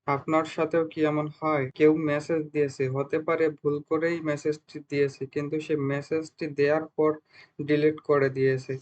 আপনার সাথেও কি এমন হয়? কেউ মেসেজ দিয়েছে, হতে পারে ভুল করেই মেসেজটি দিয়েছে। কিন্তু সে মেসেজটি দেয়ার পর ডিলিট করে দিয়েছে।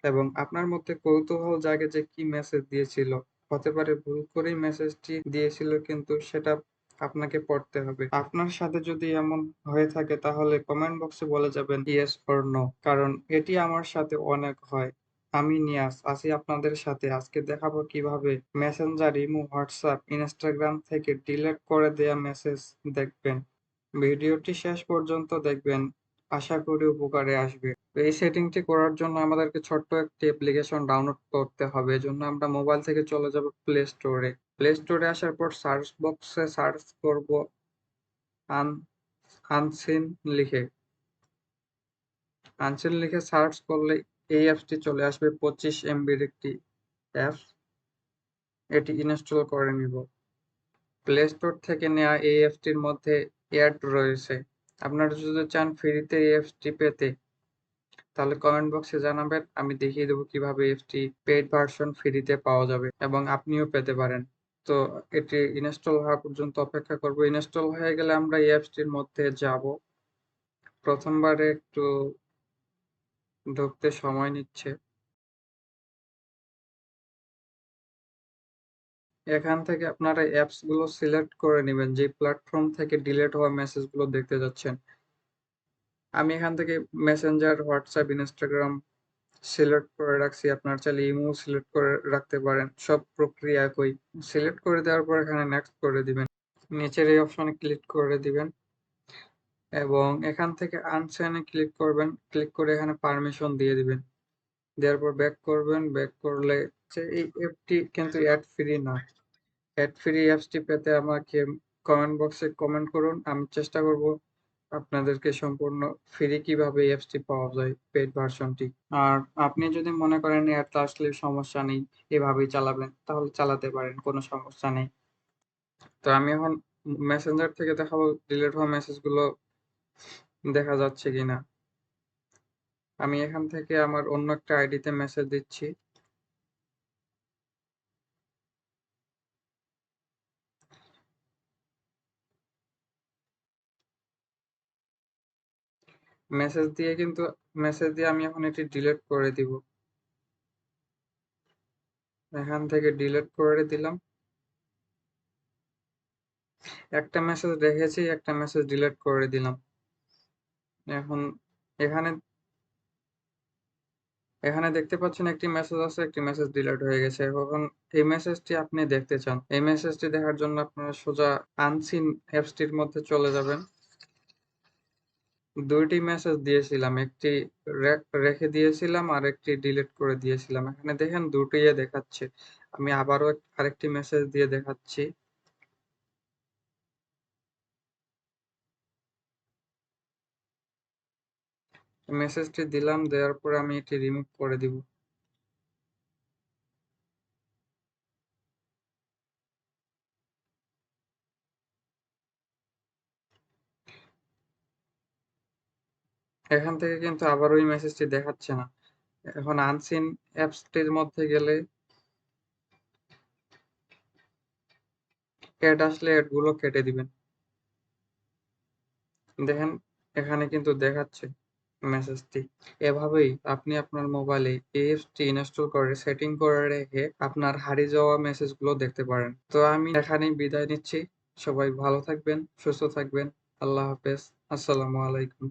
এবং আপনার মধ্যে কৌতূহল জাগে যে কি মেসেজ দিয়েছিল। হতে পারে ভুল করেই মেসেজটি দিয়েছিল কিন্তু সেটা আপনাকে পড়তে হবে। আপনার সাথে যদি এমন হয়ে থাকে তাহলে কমেন্ট বক্সে বলে যাবেন ইয়েস অর নো। কারণ এটি আমার সাথে অনেক হয়। আমি নিয়াজ আছি আপনাদের সাথে। আজকে দেখাবো কিভাবে মেসেঞ্জার, ইমো, হোয়াটসঅ্যাপ, ইনস্টাগ্রাম থেকে ডিলিট করে দেয়া মেসেজ দেখবেন। ভিডিওটি শেষ পর্যন্ত দেখবেন, আশা করি উপকারে আসবে। তো এই সেটিংটি করার জন্য আমাদেরকে ছোট্ট একটি অ্যাপ্লিকেশন ডাউনলোড করতে হবে। এজন্য আমরা মোবাইল থেকে চলে যাব প্লে স্টোরে। প্লে স্টোরে আসার পর সার্চ বক্সে সার্চ করব আন আনসিন লিখে। আনসিন লিখে সার্চ করলে এই অ্যাপসটি চলে আসবে। 25 এমবির একটি অ্যাপস। এটি ইনস্টল করে নিব। প্লে স্টোর থেকে নেওয়া এই অ্যাপসটির মধ্যে অ্যাড রয়েছে। আপনারা যদি চান ফ্রিতে এই অ্যাপসটি পেতে তাহলে কমেন্ট বক্সে জানাবেন। আমি দেখিয়ে দেবো কিভাবে অ্যাপসটি পেইড ভার্সন ফ্রিতে পাওয়া যাবে এবং আপনিও পেতে পারেন। তো এটি ইনস্টল হওয়া পর্যন্ত অপেক্ষা করব। ইনস্টল হয়ে গেলে আমরা এই অ্যাপসটির মধ্যে যাব। প্রথমবারে একটু ঢুকতে সময় নিচ্ছে। এখান থেকে আপনারা অ্যাপস গুলো সিলেক্ট করে নিবেন যে প্ল্যাটফর্ম থেকে ডিলিট হওয়া মেসেজ গুলো দেখতে যাচ্ছেন। আমি এখান থেকে মেসেঞ্জার, হোয়াটসঅ্যাপ, ইনস্টাগ্রাম সিলেক্ট করে রাখছি। আপনার চাইলে ইমো সিলেক্ট করে রাখতে পারেন। সব প্রক্রিয়া একই। সিলেক্ট করে দেওয়ার পর এখানে নেক্সট করে দিবেন। নিচের এই অপশনে ক্লিক করে দিবেন এবং এখান থেকে আনসাইনে ক্লিক করবেন। ক্লিক করে এখানে পারমিশন দিয়ে দিবেন। দেওয়ার পর ব্যাক করবেন। ব্যাক করলে এই অ্যাপটি কিন্তু অ্যাড ফ্রি না। অ্যাড ফ্রি অ্যাপসটি পেতে আমাকে কমেন্ট বক্সে কমেন্ট করুন। আমি চেষ্টা করব আপনাদেরকে সম্পূর্ণ ফ্রি কিভাবে এই অ্যাপসটি পাওয়া যায়, পেইড ভার্সনটি। আর আপনি যদি মনে করেন অ্যাড আসলে সমস্যা নেই, এভাবেই চালাবেন, তাহলে চালাতে পারেন, কোনো সমস্যা নেই। তো আমি এখন মেসেঞ্জার থেকে দেখাবো ডিলিট হওয়া মেসেজগুলো দেখা যাচ্ছে কিনা। আমি এখান থেকে আমার অন্য একটা আইডিতে মেসেজ দিচ্ছি। মেসেজ দিয়ে আমি এখন এটি ডিলিট করে দিব। এখান থেকে ডিলিট করে দিলাম। একটা মেসেজ রেখেছি, একটা মেসেজ ডিলিট করে দিলাম। এখন এখানে এখানে দেখতে পাচ্ছেন একটি মেসেজ আছে, একটি মেসেজ ডিলিট হয়ে গেছে। এখন এই মেসেজটি আপনি দেখতে চান। এই মেসেজটি দেখার জন্য আপনারা সোজা আনসিন অ্যাপসটির মধ্যে চলে যাবেন। ২ টি মেসেজ দিয়েছিলাম। একটি রেখে দিয়েছিলাম আর একটি ডিলিট করে দিয়েছিলাম। এখানে দেখেন দুটোই দেখাচ্ছে। আমি আবারও আরেকটি মেসেজ দিয়ে দেখাচ্ছি। মেসেজটি দিলাম, দেওয়ার পরে আমি এটি রিমুভ করে দিব। এখান থেকে কিন্তু আবার ওই মেসেজটি দেখাচ্ছে না। এখন আনসিন অ্যাপসটির মধ্যে গেলে অ্যাড আসলে অ্যাড গুলো কেটে দিবেন। দেখেন এখানে কিন্তু দেখাচ্ছে মেসেজটি। এভাবেই আপনি আপনার মোবাইলে এই অ্যাপসটি ইনস্টল করে সেটিং করে রেখে আপনার হারিয়ে যাওয়া মেসেজগুলো দেখতে পারেন। তো আমি এখানেই বিদায় নিচ্ছি। সবাই ভালো থাকবেন, সুস্থ থাকবেন। আল্লাহ হাফেজ। আসসালামু আলাইকুম।